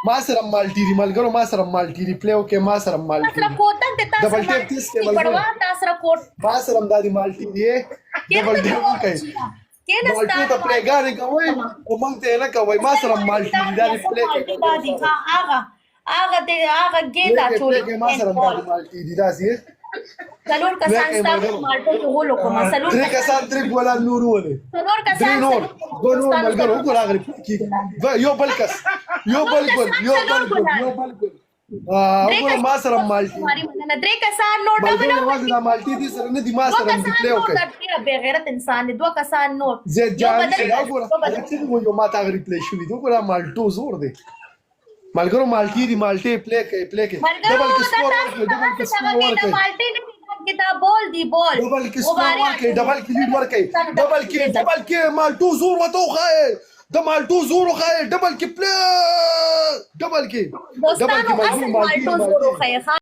ما سره مالټي دی ملګرو ما سره مالټي دی پلی وکې ما سره مالټي سره کوټن ته تاسو ډبل ټیپ تیس کې ملګرو تاسو سره کوټ ما سره هم دادی مالټي دی ډبل ټیپ کوي مالټي ته پلی ګانې کوي او موږ ته نه کوي ما سره مالټي دی دادی پلی کوي هغه ګیتا ټول ما سره دادی مالټي دی داسې څلور کسان ستاسو مالټو ته ولو کوم څلور کسان درې ګولا نور ولې څلور کسان نور ملګرو وګور هغه کې یو بل کس یو بل ګل وګور ما سره مالټي درې کسان نور ډبل دا مالټي دي سره نه دي ما سره دي پلی وکړي بے غیرت انسان دي دوه کسان نور زه جان وګور چې یو ما تا غری پلی شوې دي وګور مالټو زور دی ملګرو مالټي دي مالټي پلی کوي ډبل کې سکور ورکړي kita bol di bol ډبل کې سکور ورکړي ډبل کې لیډ ورکړي ډبل کې مالټو زور وته خای د مالټو زور خای ډبل کې پلی ډبل کې مالټو زور خای